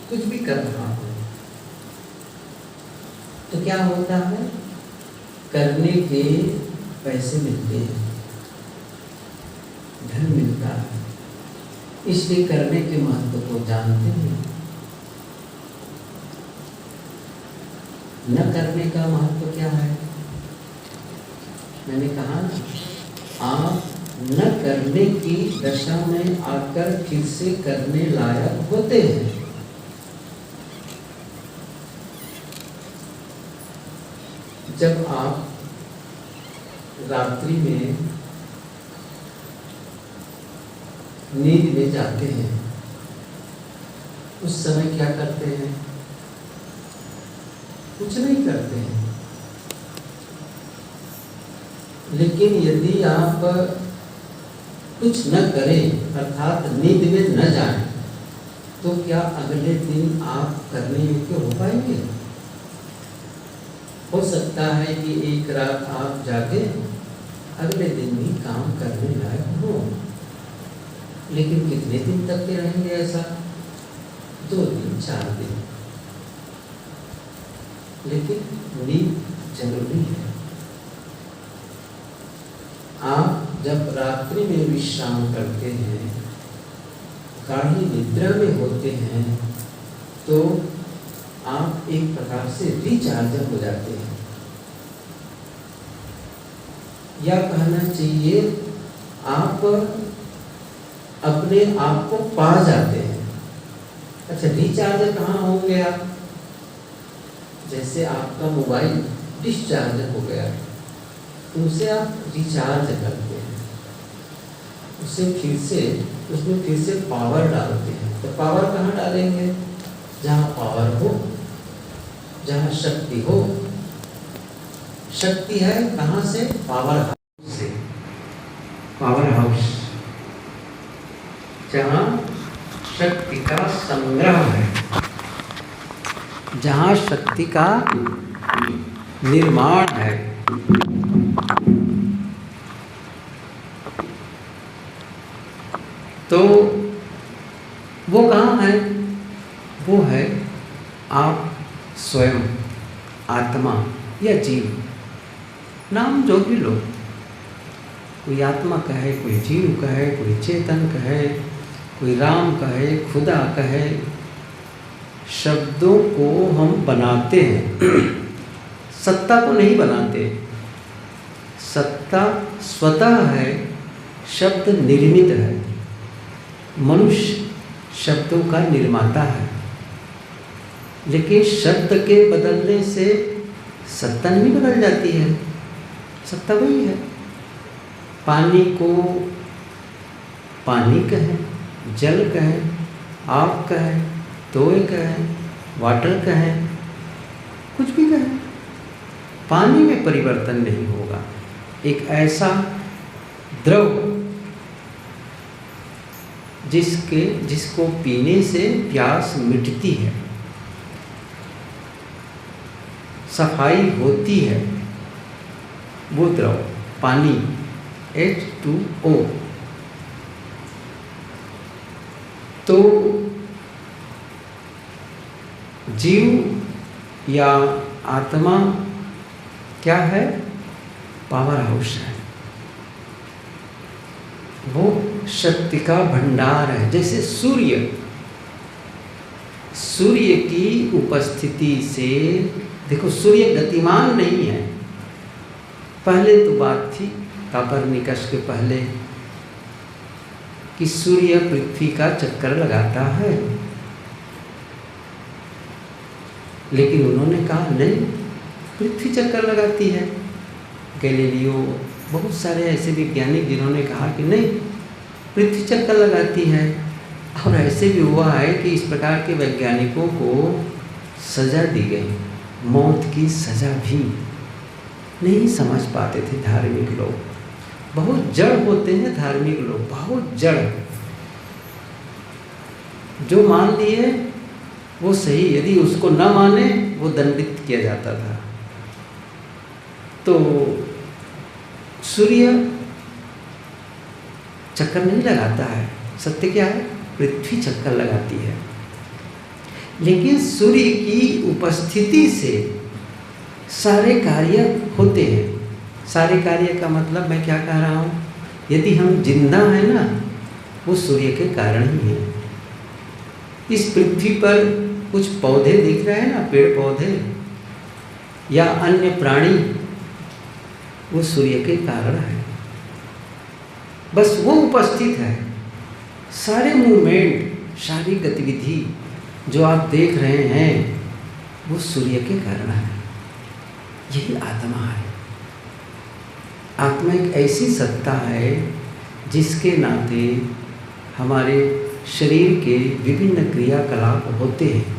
कुछ भी कर रहा हो तो क्या होता है, करने के पैसे मिलते हैं, धन मिलता है, इसलिए करने के महत्व को जानते हैं। न करने का महत्व क्या है? मैंने कहा आप न करने की दशा में आकर फिर से करने लायक होते हैं। जब आप रात्रि में नींद में जाते हैं उस समय क्या करते हैं? कुछ नहीं करते हैं। लेकिन यदि आप कुछ न करें अर्थात नींद में न जाएं तो क्या अगले दिन आप करने योग्य हो पाएंगे? हो सकता है कि एक रात आप जागे, अगले दिन भी काम करने लायक हो, लेकिन कितने दिन तक के रहेंगे ऐसा? 2 दिन 4 दिन। लेकिन नींद जरूरी है। आप जब रात्रि में विश्राम करते हैं, गाढ़ी निद्रा में होते हैं, तो आप एक प्रकार से रिचार्ज हो जाते हैं, या कहना चाहिए आप अपने आप को पा जाते हैं। अच्छा, रिचार्ज कहाँ होंगे आप? जैसे आपका मोबाइल डिस्चार्ज हो गया, तो उसे आप रिचार्ज करते हैं, उसे उसमें फिर से पावर डालते हैं। तो पावर कहाँ डालेंगे? जहाँ पावर हो, जहाँ शक्ति हो। शक्ति है कहाँ से? पावर हाउस से। पावर हाउस जहाँ शक्ति का संग्रह है, जहाँ शक्ति का निर्माण है। तो वो कहाँ है? वो है आप स्वयं, आत्मा या जीव, नाम जो भी लो। कोई आत्मा कहे, कोई जीव कहे, कोई चेतन कहे, कोई राम कहे, खुदा कहे। शब्दों को हम बनाते हैं, सत्ता को नहीं बनाते। सत्ता स्वतः है, शब्द निर्मित है। मनुष्य शब्दों का निर्माता है, लेकिन शब्द के बदलने से सत्ता नहीं बदल जाती है। सत्ता वही है। पानी को पानी कहें, जल कहें, आग कहें, तोय कहें, वाटर कहें, कुछ भी कहें, पानी में परिवर्तन नहीं होगा। एक ऐसा द्रव जिसको पीने से प्यास मिटती है, सफाई होती है, वो द्रव पानी H2O। तो जीव या आत्मा क्या है? पावर हाउस है। वो शक्ति का भंडार है। जैसे सूर्य की उपस्थिति से, देखो सूर्य गतिमान नहीं है। पहले तो बात थी कोपरनिकस के पहले कि सूर्य पृथ्वी का चक्कर लगाता है, लेकिन उन्होंने कहा नहीं, पृथ्वी चक्कर लगाती है। गैलीलियो, बहुत सारे ऐसे वैज्ञानिक जिन्होंने कहा कि नहीं, पृथ्वी चक्कर लगाती है। और ऐसे भी हुआ है कि इस प्रकार के वैज्ञानिकों को सजा दी गई, मौत की सजा भी। नहीं समझ पाते थे धार्मिक लोग। बहुत जड़ होते हैं धार्मिक लोग, बहुत जड़। जो मान लिए वो सही, यदि उसको न माने वो दंडित किया जाता था। तो सूर्य चक्कर नहीं लगाता है। सत्य क्या है? पृथ्वी चक्कर लगाती है। लेकिन सूर्य की उपस्थिति से सारे कार्य होते हैं। सारे कार्य का मतलब मैं क्या कह रहा हूँ, यदि हम जिंदा हैं ना, वो सूर्य के कारण ही है। इस पृथ्वी पर कुछ पौधे दिख रहे हैं ना, पेड़ पौधे या अन्य प्राणी, वो सूर्य के कारण है। बस वो उपस्थित है। सारे मूवमेंट, सारी गतिविधि जो आप देख रहे हैं, वो सूर्य के कारण है। यही आत्मा है। आत्मा एक ऐसी सत्ता है जिसके नाते हमारे शरीर के विभिन्न क्रियाकलाप होते हैं।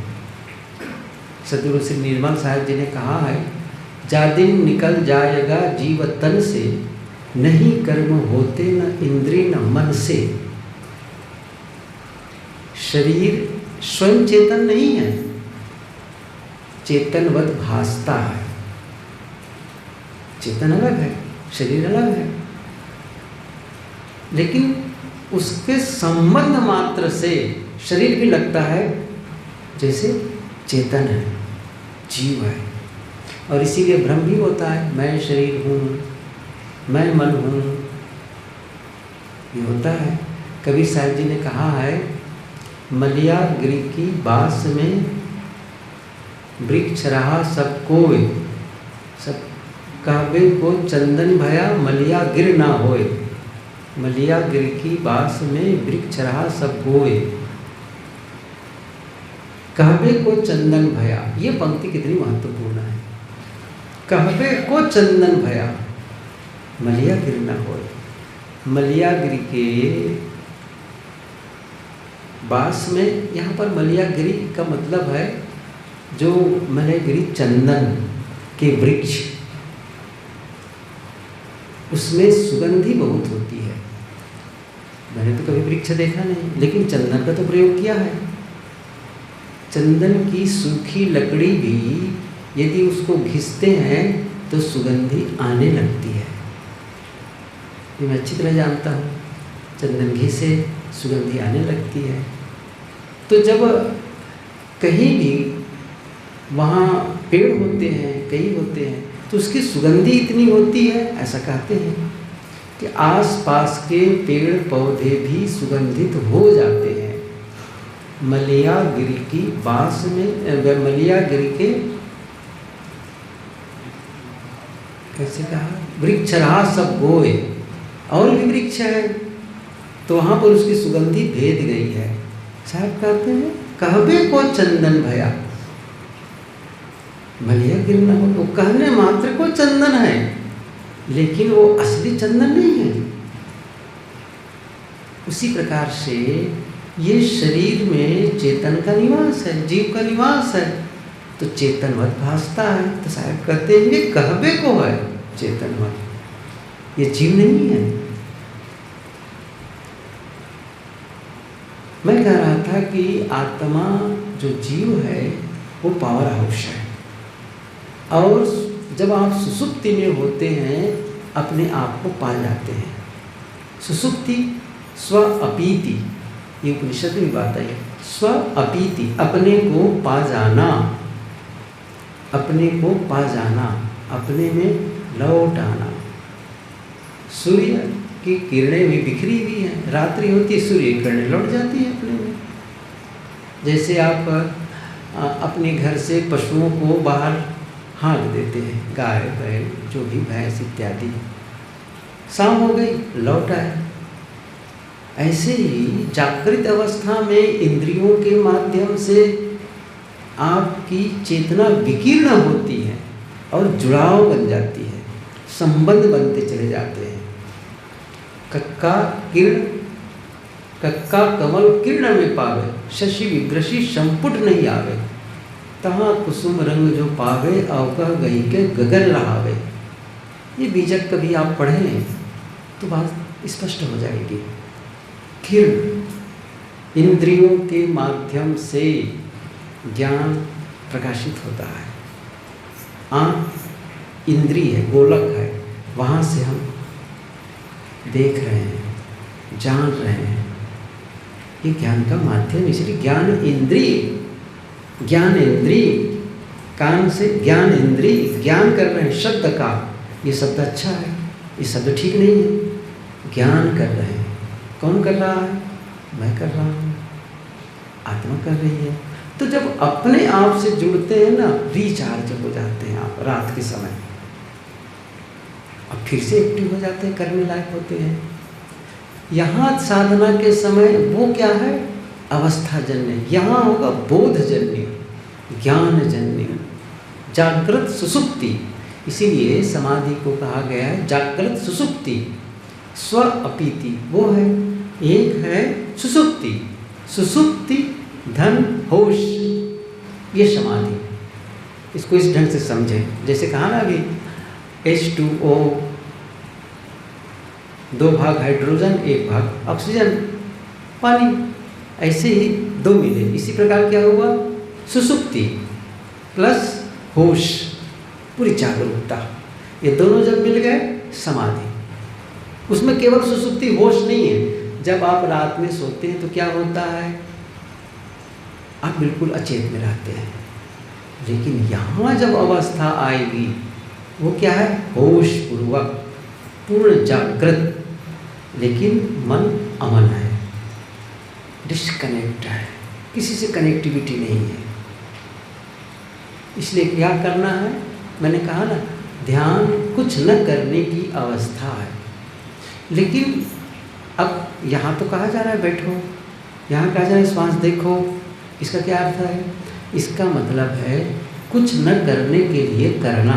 सतगुरु श्री निर्मल साहब जी ने कहा है, जा दिन निकल जाएगा जीव तन से, नहीं कर्म होते न इंद्रिय न मन से। शरीर स्वयं चेतन नहीं है, चेतनवत भासता है। चेतन अलग है, शरीर अलग है, लेकिन उसके संबंध मात्र से शरीर भी लगता है जैसे चेतन है, जीव है। और इसीलिए भ्रम भी होता है, मैं शरीर हूँ, मैं मन हूँ, ये होता है। कबीर साहब जी ने कहा है, मलिया गिरी की बास में वृक्ष रहा सब कोय, सब कहबे को चंदन भया मलिया गिर ना होए। मलिया गिर की बास में वृक्ष रहा सब कोय, कहबे को चंदन भया। ये पंक्ति कितनी महत्वपूर्ण है। कहबे को चंदन भया मलिया गिर ना होए। मलिया गिर के बास में, यहाँ पर मलियागिरी का मतलब है जो मलियागिरी चंदन के वृक्ष, उसमें सुगंधी बहुत होती है। मैंने तो कभी वृक्ष देखा नहीं, लेकिन चंदन का तो प्रयोग किया है। चंदन की सूखी लकड़ी भी यदि उसको घिसते हैं तो सुगंधी आने लगती है। ये मैं अच्छी तरह जानता हूँ, चंदन घी से सुगंधी आने लगती है। तो जब कहीं भी वहाँ पेड़ होते हैं, कई होते हैं, तो उसकी सुगंधी इतनी होती है, ऐसा कहते हैं कि आसपास के पेड़ पौधे भी सुगंधित हो जाते हैं। मलियागिरी की बास में, मलियागिरी के कैसे कहा, वृक्ष रहा सब गोए, और भी वृक्ष है तो वहाँ पर उसकी सुगंधी भेद गई है। साहब कहते हैं, कहबे को चंदन भया मलियागिरी ना हो। तो कहने मात्र को चंदन है, लेकिन वो असली चंदन नहीं है। उसी प्रकार से ये शरीर में चेतन का निवास है, जीव का निवास है, तो चेतनवत भासता है। तो साहब कहते हैं ये कहबे को है चेतनवत, ये जीव नहीं है। मैं कह रहा था कि आत्मा जो जीव है वो पावर हाउस है, और जब आप सुसुप्ति में होते हैं अपने आप को पा जाते हैं। सुसुप्ति स्व अपीति, ये उपनिषद में बात आई, स्व अपीति, अपने को पा जाना, अपने को पा जाना, अपने में लौट आना। सूर्य की किरणें भी बिखरी हुई हैं, रात्रि होती है, सूर्य की किरणें लौट जाती हैं अपने में। जैसे आप अपने घर से पशुओं को बाहर हाँक देते हैं, गाय बैल जो भी भैंस इत्यादि, शाम हो गई लौट आए। ऐसे ही जागृत अवस्था में इंद्रियों के माध्यम से आपकी चेतना विकीर्ण होती है और जुड़ाव बन जाती है, संबंध बनते चले जाते हैं। कक्का किरण, कक्का कमल किरण में पावे, शशि विग्रसी संपुट नहीं आवे, तहाँ कुसुम रंग जो पावे, अवकह गई के गगन रहावे। ये बीजक कभी आप पढ़ें तो बात स्पष्ट हो जाएगी। किरण, इंद्रियों के माध्यम से ज्ञान प्रकाशित होता है। आँख इंद्रिय है, गोलक है, वहाँ से हम देख रहे हैं, जान रहे हैं, ये ज्ञान का माध्यम। इसलिए ज्ञान इंद्रिय, ज्ञान इंद्रिय, कान से ज्ञान इंद्रिय ज्ञान कर रहे हैं शब्द का। ये शब्द अच्छा है, ये शब्द ठीक नहीं है। ज्ञान कर रहे हैं। कौन कर रहा है? मैं कर रहा हूँ, आत्मा कर रही है। तो जब अपने आप से जुड़ते हैं ना, रिचार्ज हो जाते हैं आप रात के समय, अब फिर से एक्टिव हो जाते हैं, करने लायक होते हैं। यहाँ साधना के समय वो क्या है? अवस्था जन्य। यहाँ होगा बोध जन्य, ज्ञान जन्य, जागृत सुसुप्ति। इसीलिए समाधि को कहा गया है जागृत सुसुप्ति, स्व अपीति। वो है, एक है सुसुप्ति, सुसुप्ति धन होश, ये समाधि। इसको इस ढंग से समझें। जैसे कहा ना अभी H2O, 2 भाग हाइड्रोजन 1 भाग ऑक्सीजन पानी, ऐसे ही 2 मिले। इसी प्रकार क्या हुआ? सुसुप्ति प्लस होश, पूरी जागरूकता, ये दोनों जब मिल गए समाधि। उसमें केवल सुसुप्ति होश नहीं है। जब आप रात में सोते हैं तो क्या होता है? आप बिल्कुल अचेत में रहते हैं। लेकिन यहाँ जब अवस्था आएगी वो क्या है? होश पूर्वक, पूर्ण जागृत, लेकिन मन अमन है, डिस्कनेक्ट है, किसी से कनेक्टिविटी नहीं है। इसलिए क्या करना है? मैंने कहा ना, ध्यान कुछ न करने की अवस्था है। लेकिन अब यहाँ तो कहा जा रहा है बैठो, यहाँ कहा जा रहा है श्वास देखो। इसका क्या अर्थ है? इसका मतलब है कुछ न करने के लिए करना,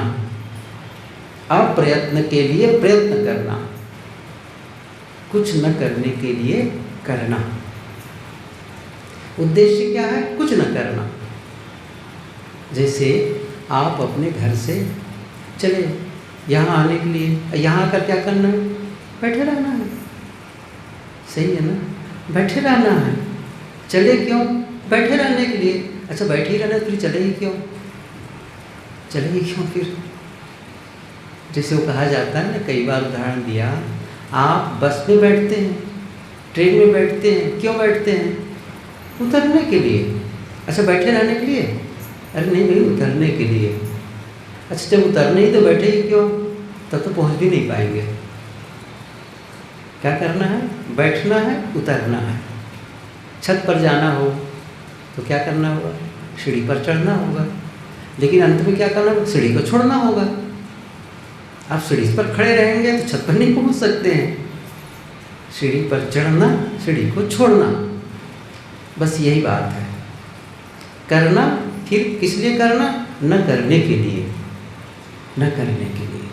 अप्रयत्न के लिए प्रयत्न करना, कुछ न करने के लिए करना। उद्देश्य क्या है? कुछ न करना। जैसे आप अपने घर से चले यहाँ आने के लिए, यहाँ आकर क्या करना है? बैठे रहना है। सही है ना? बैठे रहना है। चले क्यों? बैठे रहने के लिए। अच्छा बैठे ही रहना, फिर चले ही क्यों? चले ही क्यों फिर? जैसे वो कहा जाता है ना, कई बार उदाहरण दिया, आप बस में बैठते हैं, ट्रेन में बैठते हैं, क्यों बैठते हैं? उतरने के लिए। अच्छा बैठे रहने के लिए? अरे नहीं भाई, उतरने के लिए। अच्छा जब उतरने ही तो बैठे ही क्यों? तब तो पहुंच भी नहीं पाएंगे। क्या करना है? बैठना है, उतरना है। छत पर जाना हो तो क्या करना होगा? सीढ़ी पर चढ़ना होगा। लेकिन अंत में क्या करना होगा? सीढ़ी को छोड़ना होगा। आप सीढ़ी पर खड़े रहेंगे तो छत पर नहीं पहुंच सकते हैं। सीढ़ी पर चढ़ना, सीढ़ी को छोड़ना, बस यही बात है। करना, फिर किस लिए करना? न करने के लिए, न करने के लिए।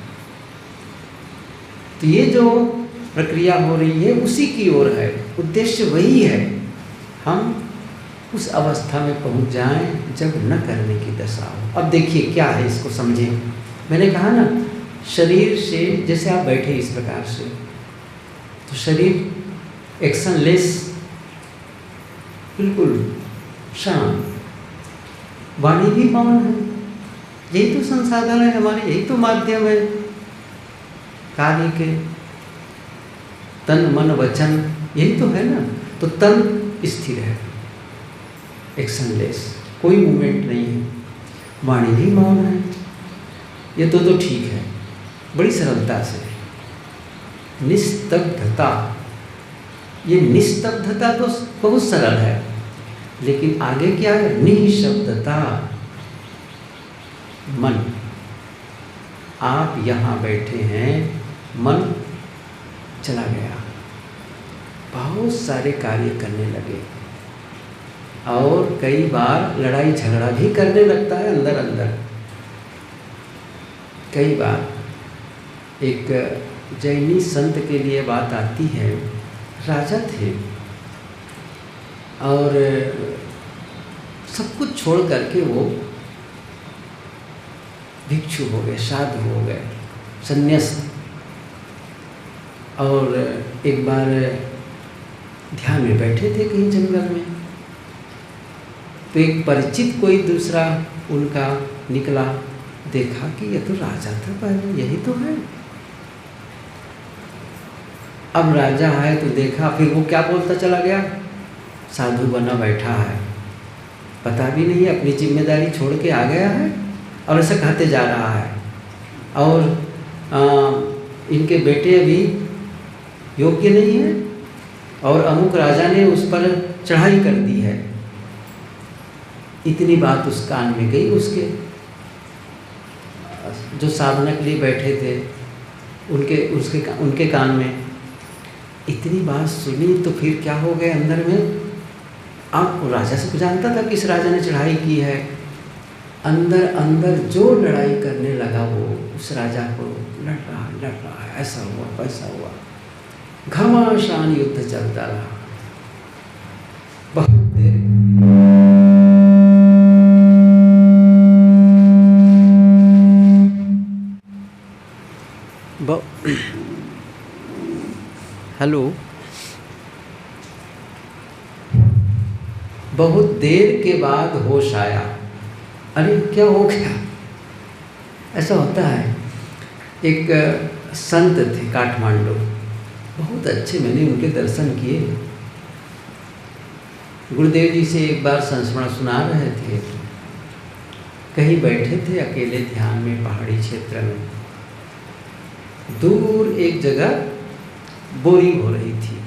तो ये जो प्रक्रिया हो रही है उसी की ओर है, उद्देश्य वही है। हम उस अवस्था में पहुंच जाएं जब न करने की दशा हो। अब देखिए क्या है, इसको समझें। मैंने कहा ना, शरीर से जैसे आप बैठे इस प्रकार से, तो शरीर एक्शनलेस, बिल्कुल शांत, वाणी भी मौन है। यही तो संसाधन है हमारे, यही तो माध्यम है कार्य के। तन मन वचन यही तो है ना। तो तन स्थिर है, एक्शनलेस, कोई मूवमेंट नहीं है। वाणी भी मौन है। ये तो ठीक है, बड़ी सरलता से। निस्तब्धता, ये निस्तब्धता तो बहुत सरल है, लेकिन आगे क्या है? निःशब्दता, मन। आप यहाँ बैठे हैं, मन चला गया, बहुत सारे कार्य करने लगे, और कई बार लड़ाई झगड़ा भी करने लगता है अंदर अंदर। कई बार एक जैनी संत के लिए बात आती है। राजा थे और सब कुछ छोड़ करके वो भिक्षु हो गए, साधु हो गए, संन्यासी। और एक बार ध्यान में बैठे थे कहीं जंगल में, तो एक परिचित कोई दूसरा उनका निकला। देखा कि यह तो राजा था पहले, यही तो है। अब राजा है तो देखा, फिर वो क्या बोलता चला गया? साधु बना बैठा है। पता भी नहीं, अपनी जिम्मेदारी छोड़ के आ गया है और ऐसा कहते जा रहा है। और इनके बेटे अभी योग्य नहीं है और अमुक राजा ने उस पर चढ़ाई कर दी है। इतनी बात उस कान में गई, उसके जो साधना के लिए बैठे थे उनके कान में इतनी बात सुनी। तो फिर क्या हो गया अंदर में? आप राजा से जानता था किस राजा ने चढ़ाई की है। अंदर अंदर जो लड़ाई करने लगा वो उस राजा को लड़ रहा है, ऐसा हुआ वैसा हुआ, घमासान युद्ध चलता रहा बहुत देर। हेलो, बहुत देर के बाद होश आया। अरे क्या हो गया? ऐसा होता है। एक संत थे काठमांडू, बहुत अच्छे, मैंने उनके दर्शन किए। गुरुदेव जी से एक बार संस्मरण सुना रहे थे, कहीं बैठे थे अकेले ध्यान में पहाड़ी क्षेत्र में। दूर एक जगह बोरिंग हो रही थी,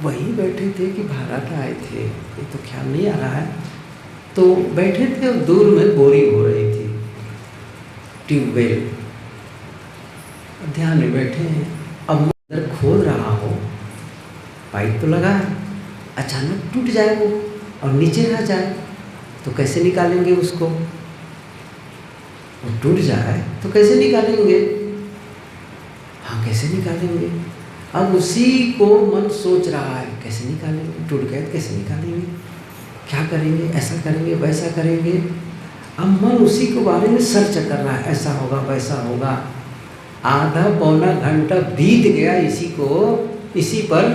वहीं बैठे थे कि भारत आए थे, ये तो ख्याल नहीं आ रहा है। तो बैठे थे और दूर में बोरिंग हो रही थी, ट्यूबवेल। ध्यान में बैठे हैं, अब अंदर खोद रहा हो, पाइप तो लगा है, अचानक टूट जाए वो और नीचे रह जाए तो कैसे निकालेंगे उसको? वो टूट जाए तो कैसे निकालेंगे? हाँ, कैसे निकालेंगे? अब उसी को मन सोच रहा है, कैसे निकालेंगे? टूट गए तो कैसे निकालेंगे? क्या करेंगे? ऐसा करेंगे वैसा करेंगे। अब मन उसी के बारे में सर्च कर रहा है, ऐसा होगा वैसा होगा। आधा पौना घंटा बीत गया इसी पर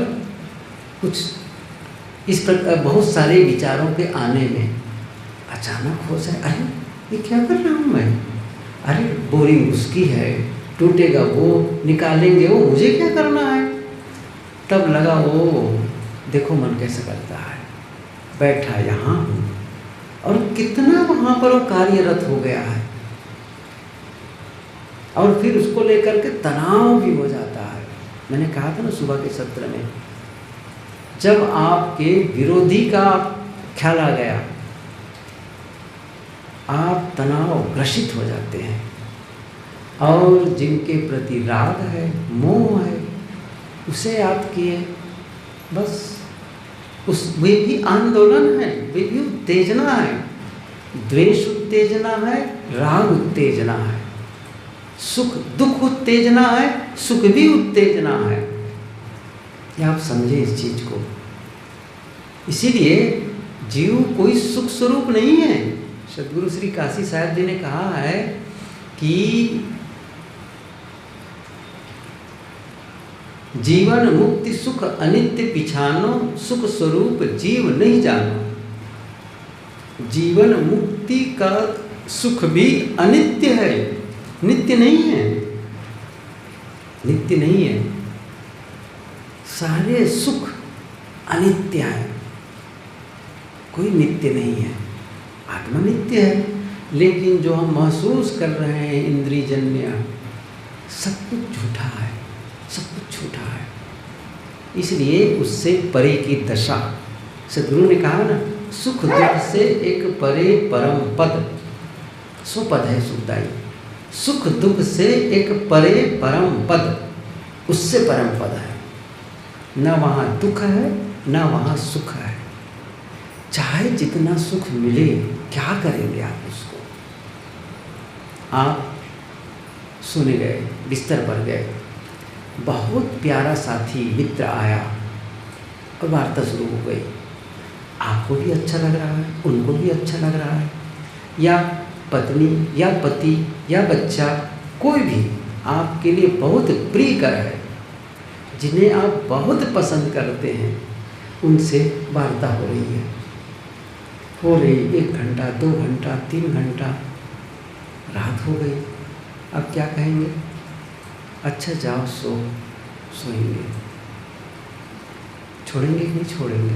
कुछ इस प्रकार बहुत सारे विचारों के आने में। अचानक हो जाए, अरे ये क्या कर रहा हूँ मैं? अरे बोरिंग उसकी है, टूटेगा वो, निकालेंगे वो, मुझे क्या करना है? तब लगा वो देखो मन कैसे करता है, बैठा यहाँ हूँ और कितना वहाँ पर वो कार्यरत हो गया है। और फिर उसको लेकर के तनाव भी हो जाता है। मैंने कहा था ना सुबह के सत्र में, जब आपके विरोधी का ख्याल आ गया, आप तनाव ग्रसित हो जाते हैं। और जिनके प्रति राग है, मोह है, उसे आप किए, बस वे भी आंदोलन है, वे भी उत्तेजना है। द्वेष उत्तेजना है, राग उत्तेजना है, सुख दुख उत्तेजना है, सुख भी उत्तेजना है। ये आप समझे इस चीज को। इसीलिए जीव कोई सुख स्वरूप नहीं है। सदगुरु श्री काशी साहब जी ने कहा है कि जीवन मुक्ति सुख अनित्य पिछानो, सुख स्वरूप जीव नहीं जानो। जीवन मुक्ति का सुख भी अनित्य है, नित्य नहीं है, नित्य नहीं है। सारे सुख अनित्य है, कोई नित्य नहीं है। आत्मा नित्य है, लेकिन जो हम महसूस कर रहे हैं इंद्रियजन्य, सब कुछ झूठा है, सब कुछ झूठा है। इसलिए उससे परे की दशा, सद्गुरु ने कहा ना, सुख दुख से एक परे परम पद, सुपद है सुखदाई। सुख दुख से एक परे परम पद, उससे परम पद है। न वहाँ दुख है न वहाँ सुख है। चाहे जितना सुख मिले, क्या करेंगे आप उसको? आप सोने गए, बिस्तर पर गए, बहुत प्यारा साथी मित्र आया और वार्ता शुरू हो गई। आपको भी अच्छा लग रहा है, उनको भी अच्छा लग रहा है, या पत्नी या पति या बच्चा, कोई भी आपके लिए बहुत प्रियकर है, जिन्हें आप बहुत पसंद करते हैं, उनसे वार्ता हो रही है, 1 घंटा 2 घंटा 3 घंटा, रात हो गई। अब क्या कहेंगे? अच्छा जाओ सोएंगे। छोड़ेंगे कि नहीं छोड़ेंगे?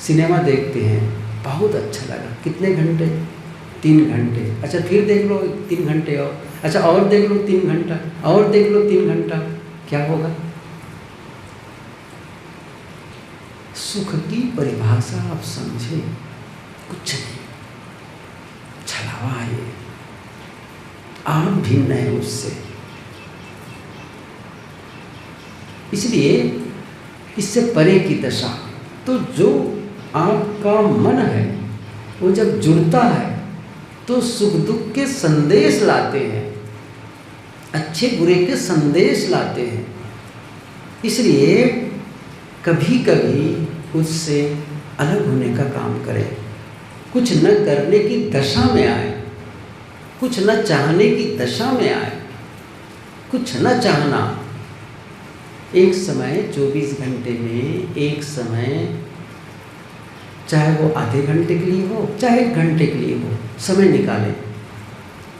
सिनेमा देखते हैं, बहुत अच्छा लगा, कितने घंटे? 3 घंटे। अच्छा फिर देख लो 3 घंटे और, अच्छा और देख लो 3 घंटा, और देख लो 3 घंटा, क्या होगा? सुख की परिभाषा आप समझे, कुछ नहीं, छलावा है ये, आप भिन्न है उससे। इसलिए इससे परे की दशा, तो जो आपका मन है वो जब जुड़ता है तो सुख दुख के संदेश लाते हैं, अच्छे बुरे के संदेश लाते हैं। इसलिए कभी कभी उससे अलग होने का काम करें, कुछ न करने की दशा में आए, कुछ न चाहने की दशा में आए, कुछ न चाहना। एक समय 24 घंटे में एक समय, चाहे वो आधे घंटे के लिए हो चाहे 1 घंटे के लिए हो, समय निकालें।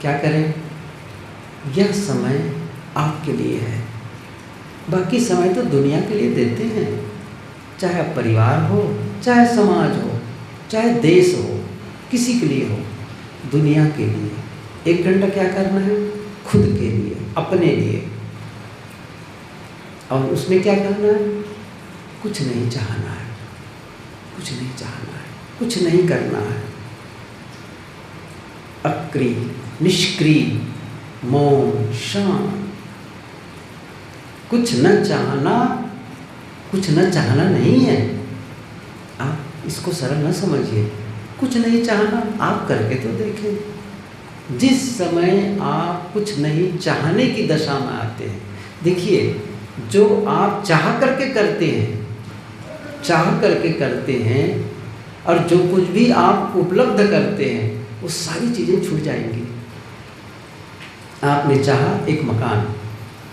क्या करें? यह समय आपके लिए है, बाकी समय तो दुनिया के लिए देते हैं, चाहे परिवार हो, चाहे समाज हो, चाहे देश हो, किसी के लिए हो, दुनिया के लिए 1 घंटा क्या करना है? खुद के लिए, अपने लिए। और उसमें क्या करना है? कुछ नहीं चाहना है, कुछ नहीं चाहना है, कुछ नहीं करना है। अक्रिय, निष्क्रिय, मौन, शांत, कुछ न चाहना, कुछ न चाहना नहीं है। आप इसको सरल न समझिए, कुछ नहीं चाहना, आप करके तो देखें। जिस समय आप कुछ नहीं चाहने की दशा में आते हैं, देखिए जो आप चाह करके करते हैं, चाह करके करते हैं, और जो कुछ भी आप उपलब्ध करते हैं वो सारी चीज़ें छूट जाएंगी। आपने चाहा एक मकान,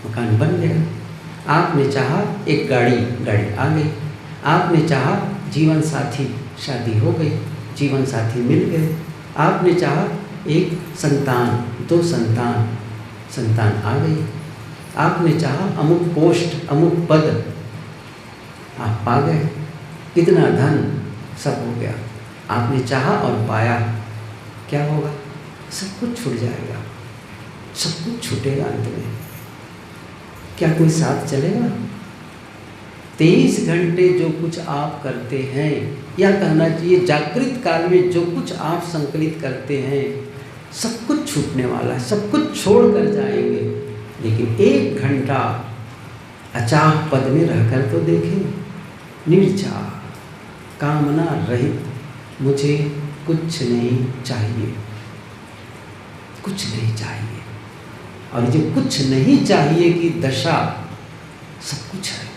मकान बन गया। आपने चाहा एक गाड़ी, गाड़ी आ गई। आपने चाहा जीवन साथी, शादी हो गई, जीवन साथी मिल गए। आपने चाहा एक संतान, 2 संतान, संतान आ गई। आपने चाहा अमुक पोस्ट, अमुक पद, आप पा गए। इतना धन, सब हो गया। आपने चाहा और पाया, क्या होगा? सब कुछ छूट जाएगा, सब कुछ छूटेगा अंत में। क्या कोई साथ चलेगा? 23 घंटे जो कुछ आप करते हैं, या कहना चाहिए जागृत काल में जो कुछ आप संकलित करते हैं, सब कुछ छूटने वाला है, सब कुछ छोड़ कर जाएंगे। लेकिन 1 घंटा अचाह पद में रहकर तो देखें, निर्चाह, कामना रहित, मुझे कुछ नहीं चाहिए, कुछ नहीं चाहिए। और जो कुछ नहीं चाहिए की दशा, सब कुछ है।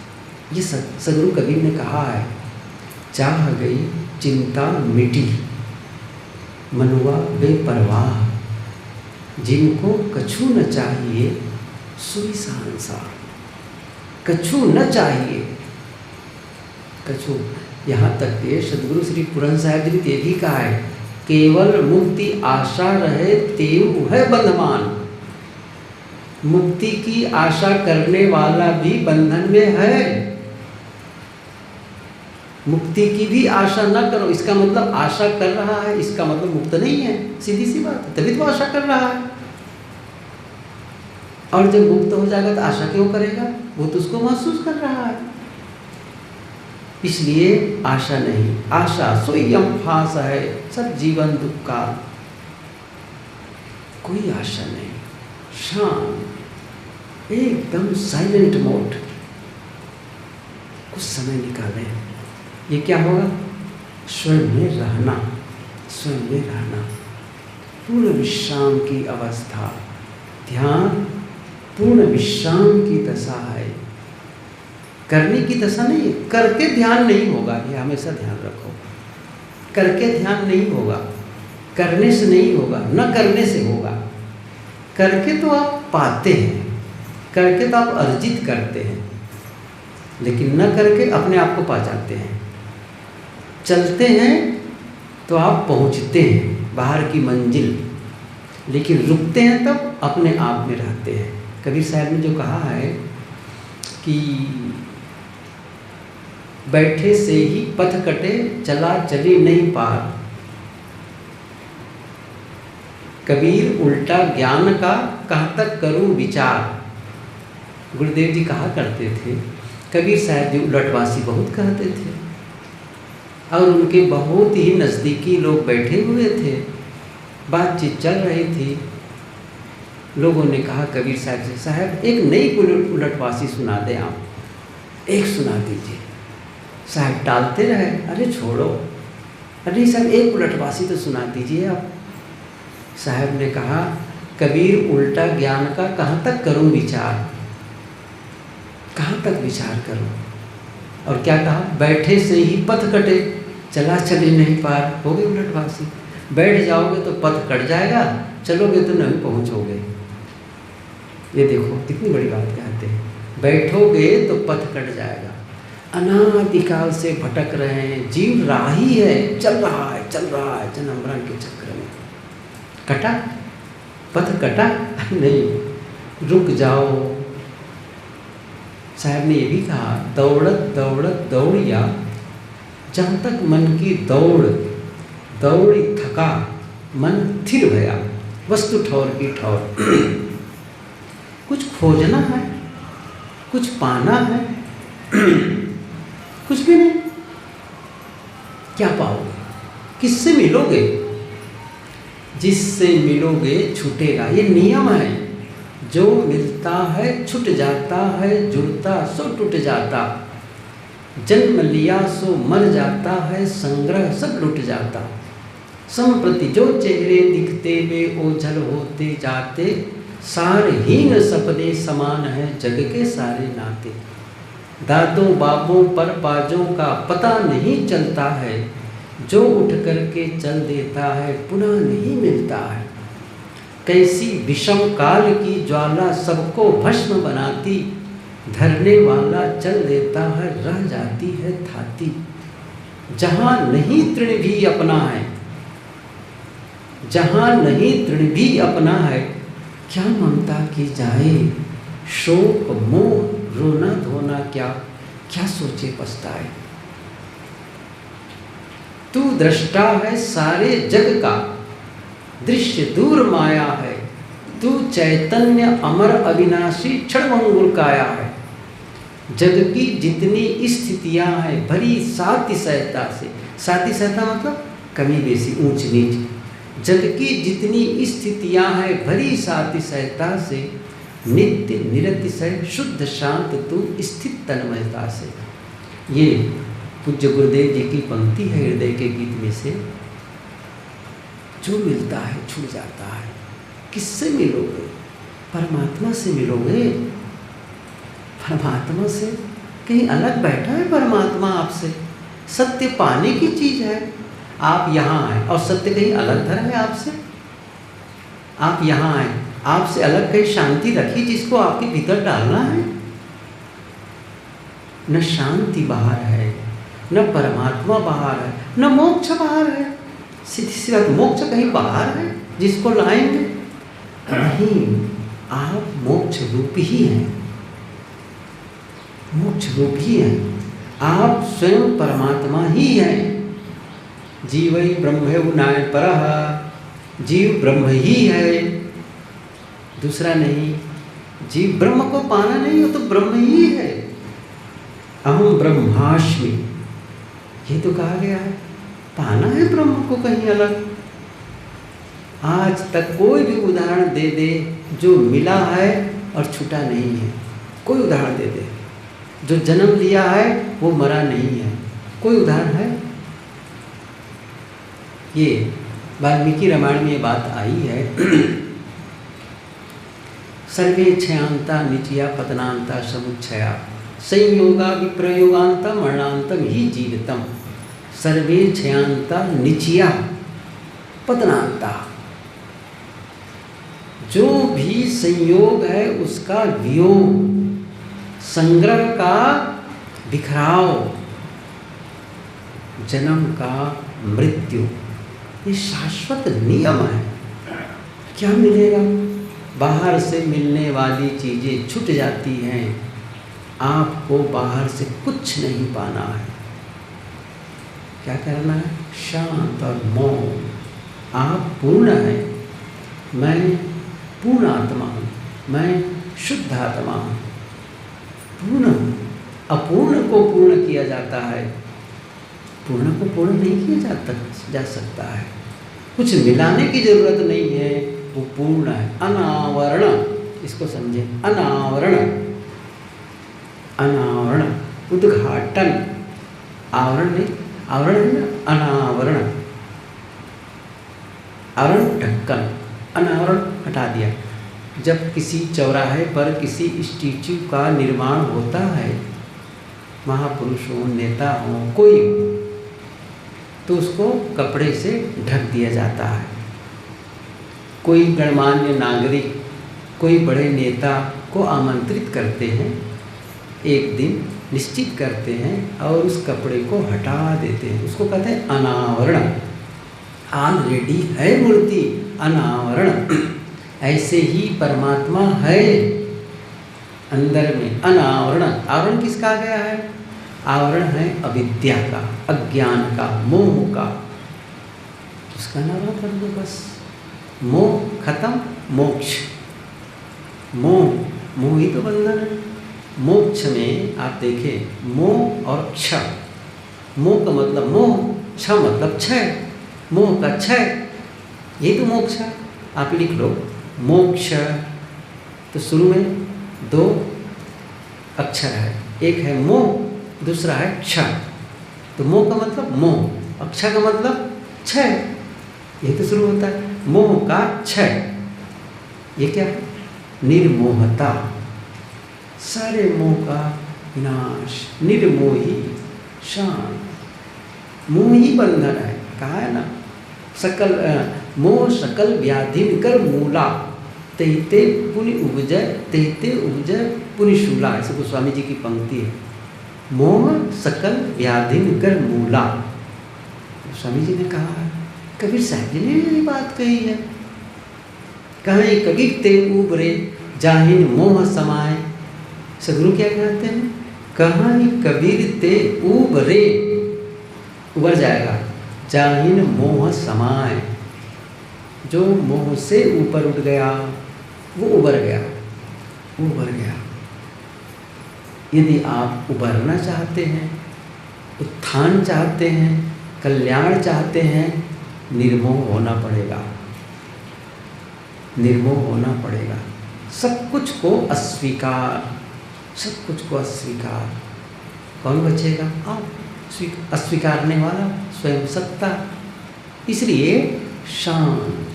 ये सदगुरु कबीर ने कहा है, चाह गई चिंता मिटी, मनुआ बेपरवाह, जिनको कछु न चाहिए सोई संसार। कछु न चाहिए, कछु, यहाँ तक के सदगुरु श्री पूरन साहिब जी ने ये भी कहा है, केवल मुक्ति आशा रहे तेव है बंधमान। मुक्ति की आशा करने वाला भी बंधन में है। मुक्ति की भी आशा न करो, इसका मतलब आशा कर रहा है, इसका मतलब मुक्त नहीं है, सीधी सी बात है, तभी तो आशा कर रहा है। और जब मुक्त हो जाएगा तो आशा क्यों करेगा? वो तो उसको महसूस कर रहा है। इसलिए आशा नहीं, आशा सोयम फांस है, सब जीवन दुख का, कोई आशा नहीं। शांत, एकदम साइलेंट मोड, कुछ समय निकालें। ये क्या होगा? स्वयं में रहना, स्वयं में रहना, पूर्ण विश्राम की अवस्था। ध्यान पूर्ण विश्राम की दशा है, करने की दशा नहीं है। करके ध्यान नहीं होगा, ये हमेशा ध्यान रखो। करके ध्यान नहीं होगा, करने से नहीं होगा, न करने से होगा। करके तो आप पाते हैं, करके तो आप अर्जित करते हैं, लेकिन न करके अपने आप को पा जाते हैं। चलते हैं तो आप पहुंचते हैं बाहर की मंजिल, लेकिन रुकते हैं तब अपने आप में रहते हैं। कबीर साहब ने जो कहा है कि बैठे से ही पथ कटे, चला चली नहीं पार। कबीर उल्टा ज्ञान का, कहाँ तक करूं विचार। गुरुदेव जी कहा करते थे, कबीर साहब जी उलटवासी बहुत कहते थे और उनके बहुत ही नज़दीकी लोग बैठे हुए थे, बातचीत चल रही थी। लोगों ने कहा कबीर साहब से, साहब एक नई उलटवासी सुना दें आप, एक सुना दीजिए। साहब टालते रहे, अरे छोड़ो, अरे साहब एक उलटवासी तो सुना दीजिए आप। साहब ने कहा, कबीर उल्टा ज्ञान का, कहाँ तक करूं विचार, कहाँ तक विचार करूं। और क्या कहा, बैठे से ही पथ कटे, चला चले नहीं पार। हो गए उलटवासी। बैठ जाओगे तो पथ कट जाएगा, चलोगे तो नहीं पहुँचोगे। ये देखो कितनी बड़ी बात कहते हैं, बैठोगे तो पथ कट जाएगा। अनादिकाल से भटक रहे हैं, जीव राही है, चल रहा है जन्म मरण के चक्र में। कटा पथ, कटा नहीं, रुक जाओ। साहब ने ये भी कहा, दौड़त दौड़त दौड़िया, जहाँ तक मन की दौड़ी थका, मन थिर भया, वस्तु ठौर की ठौर। कुछ खोजना है, कुछ पाना है, कुछ भी नहीं। क्या पाओगे, किससे मिलोगे? जिससे मिलोगे छूटेगा, ये नियम है। जो मिलता है छूट जाता है, जुड़ता सो टूट जाता। जन्म लिया सो मर जाता है, संग्रह सब लुट जाता। संप्रति जो चेहरे दिखते वे ओझल होते जाते, सारहीन सपने समान है जग के सारे नाते। दादों बाबों पर पाजों का पता नहीं चलता है, जो उठ करके चल देता है पुनः नहीं मिलता है। कैसी विषम काल की ज्वाला सबको भस्म बनाती, धरने वाला चल देता है रह जाती है थाती। जहाँ नहीं तृण भी अपना है, जहाँ नहीं तृण भी अपना है, क्या ममता की जाए, शोक मोह रोना धोना क्या, क्या सोचे पछताए। तू दृष्टा है सारे जग का, दृश्य दूर माया है। तू चैतन्य अमर अविनाशी क्षणभंगुर काया है। जग की जितनी स्थितियां हैं भरी सातिशयता से, सातिशयता मतलब कमी बेसी ऊंच नीच। जग की जितनी स्थितियां हैं भरी सातिशयता से, नित्य निरतिशय शुद्ध शांत तू स्थित तन्मयता से। ये पूज्य गुरुदेव जी की पंक्ति है हृदय के गीत में से। जो मिलता है छूट जाता है। किससे मिलोगे? परमात्मा से मिलोगे। परमात्मा से कहीं अलग बैठा है परमात्मा आपसे? सत्य पाने की चीज है। आप यहाँ आए और सत्य कहीं अलग धरा है आपसे? आप यहाँ आए, आपसे अलग कहीं शांति रखी जिसको आपके भीतर डालना है? न शांति बाहर है, न परमात्मा बाहर है, न मोक्ष बाहर है। सीधी सी बात, मोक्ष कहीं बाहर है जिसको लाएंगे? नहीं, आप मोक्ष रूप ही हैं। मोक्ष रूप ही हैं। आप स्वयं परमात्मा ही हैं। जीवई ब्रह्मेव नाय परः, जीव ब्रह्म ही है, दूसरा नहीं। जीव ब्रह्म को पाना नहीं हो तो ब्रह्म ही है। अहम ब्रह्मास्मि, ये तो कहा गया है। पाना है ब्रह्म को कहीं अलग। आज तक कोई भी उदाहरण दे दे जो मिला है और छूटा नहीं है। कोई उदाहरण दे दे। जो जन्म लिया है वो मरा नहीं है। कोई उदाहरण है? ये वाल्मीकि रामायण में ये बात आई है। सर्वे क्षयांता निचया पतनांता समुच्छया, संयोगा विप्रयोगांता मरणांतम ही जीवितम। सर्वे क्षयांता निचया पतनांता, जो भी संयोग है उसका वियोग, संग्रह का बिखराव, जन्म का मृत्यु, ये शाश्वत नियम है। क्या मिलेगा? बाहर से मिलने वाली चीजें छूट जाती हैं। आपको बाहर से कुछ नहीं पाना है। क्या करना है? शांत और मौन। आप पूर्ण हैं, मैं पूर्ण आत्मा हूँ, मैं शुद्ध आत्मा हूँ, पूर्ण हूँ। अपूर्ण को पूर्ण किया जाता है, पूर्ण को पूर्ण नहीं किया जा सकता है। कुछ मिलाने की जरूरत नहीं है, वो पूर्ण है। अनावरण, इसको समझे, अनावरण, अनावरण, उद्घाटन, आवरण नहीं, आवरण है ना, अनावरण, आवरण ढक्कन, अनावरण हटा दिया। जब किसी चौराहे पर किसी स्टैच्यू का निर्माण होता है, महापुरुष हो, नेता हो, कोई हो, तो उसको कपड़े से ढक दिया जाता है। कोई गणमान्य नागरिक, कोई बड़े नेता को आमंत्रित करते हैं, एक दिन निश्चित करते हैं और उस कपड़े को हटा देते हैं, उसको कहते हैं अनावरण। ऑलरेडी है मूर्ति, अनावरण। ऐसे ही परमात्मा है अंदर में, अनावरण। आवरण किसका आ गया है? आवरण है अविद्या का, अज्ञान का, मोह का। उसका नाम कर दो बस, मोह खत्म, मोक्ष। मोह, मोह ही तो बंधन है। मोक्ष में आप देखें, मोह और क्ष। मोह का मतलब मोह, क्ष मतलब क्षय, मोह का क्षय, यही तो मोक्ष है। आप लिख लो मोक्ष, तो शुरू में दो अक्षर है, एक है मोह, दूसरा है क्ष। तो मोह का मतलब मोह, अक्ष का मतलब क्षय, यही तो शुरू होता है। मोह का क्षय, ये क्या है? निर्मोहता, सारे मोह का विनाश, निर्मोही, शांत। मोह ही बंधन है, कहा है ना, सकल मोह सकल व्याधि कर मूला, तेते पुनि उपजय, तेते उपजय पुनि शूला। ऐसे गोस्वामी जी की पंक्ति है, मोह सकल व्याधि कर मूला। गोस्वामी जी ने कहा है, कबीर साहब जी ने ये बात कही है। कहीं कबीर ते उबरे जाहिन मोह समाए। सदगुरु क्या कहते हैं? कहीं कबीर ते उबरे, उबर जाएगा, जाहिन मोह समाए। जो मोह से ऊपर उठ गया वो उबर गया, वो उबर गया। यदि आप उबरना चाहते हैं, उत्थान चाहते हैं, कल्याण चाहते हैं, निर्मोह होना पड़ेगा, निर्मोह होना पड़ेगा। सब कुछ को अस्वीकार, सब कुछ को अस्वीकार। कौन बचेगा? आप, अस्वीकारने वाला स्वयं सत्ता। इसलिए शांत,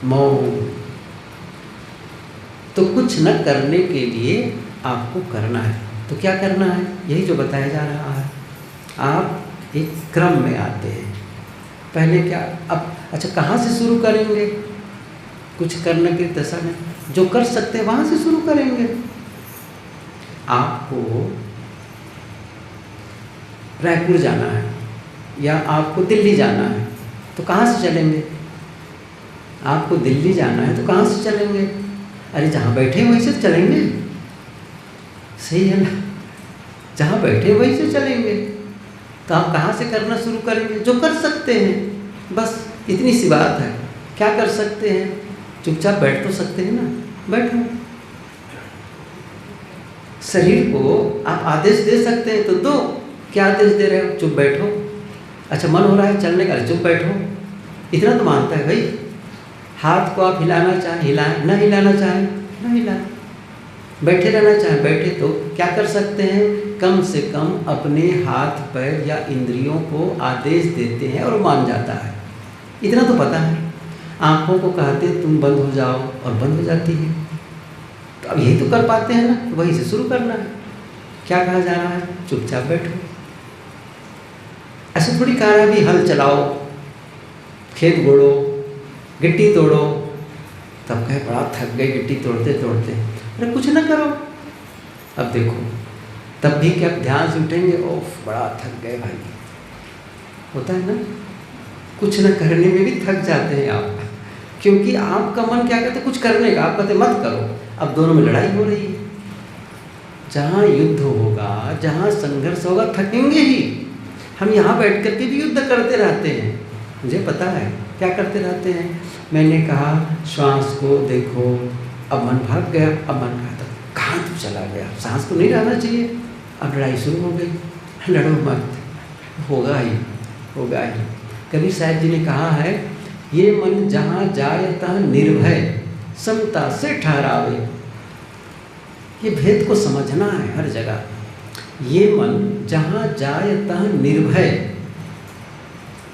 मौन। तो कुछ न करने के लिए आपको करना है। तो क्या करना है? यही जो बताया जा रहा है। आप एक क्रम में आते हैं। पहले क्या, अब अच्छा कहाँ से शुरू करेंगे? कुछ करने की दशा में जो कर सकते हैं वहाँ से शुरू करेंगे। आपको रायपुर जाना है या आपको दिल्ली जाना है, तो कहाँ से चलेंगे? आपको दिल्ली जाना है तो कहाँ से चलेंगे? अरे जहाँ बैठे वहीं से चलेंगे, सही है ना? जहाँ बैठे वहीं से चलेंगे। तो आप कहाँ से करना शुरू करेंगे? जो कर सकते हैं, बस इतनी सी बात है। क्या कर सकते हैं? चुपचाप बैठ तो सकते हैं ना, बैठो। शरीर को आप आदेश दे सकते हैं तो दो। क्या आदेश दे रहे हो? चुप बैठो। अच्छा मन हो रहा है चलने का, चुप बैठो। इतना तो मानता है भाई। हाथ को आप हिलाना चाहें हिलाएं, न हिलाना चाहें न हिलाएं, बैठे रहना चाहें बैठे। तो क्या कर सकते हैं? कम से कम अपने हाथ पैर या इंद्रियों को आदेश देते हैं और मान जाता है। इतना तो पता है। आँखों को कहते हैं तुम बंद हो जाओ और बंद हो जाती है। तो अब यही तो कर पाते हैं ना, तो वहीं से शुरू करना है। क्या कहा जा रहा है? चुपचाप बैठो। ऐसे थोड़ी कह रहा है भी हल चलाओ, खेत गोड़ो, गिट्टी तोड़ो। तब कहे बड़ा थक गए गिट्टी तोड़ते तोड़ते। अरे कुछ ना करो। अब देखो तब भी क्या ध्यान से उठेंगे, ओफ बड़ा थक गए भाई। होता है ना, कुछ न करने में भी थक जाते हैं आप, क्योंकि आपका मन क्या कहते कुछ करने का, आप कहते मत करो। अब दोनों में लड़ाई हो रही है। जहाँ युद्ध होगा, जहाँ संघर्ष होगा, थकेंगे ही। हम यहाँ बैठ करके भी युद्ध करते रहते हैं, मुझे पता है क्या करते रहते हैं। मैंने कहा श्वास को देखो, अब मन भाग गया, अब मन कहा था कहाँ तू चला गया, सांस को नहीं रहना चाहिए, अब लड़ाई शुरू हो गई, लड़ो मत, होगा ही होगा ही। कबीर साहब जी ने कहा है, ये मन जहाँ जाए तहाँ निर्भय समता से ठहरावे। ये भेद को समझना है हर जगह। ये मन जहाँ जाए तहाँ निर्भय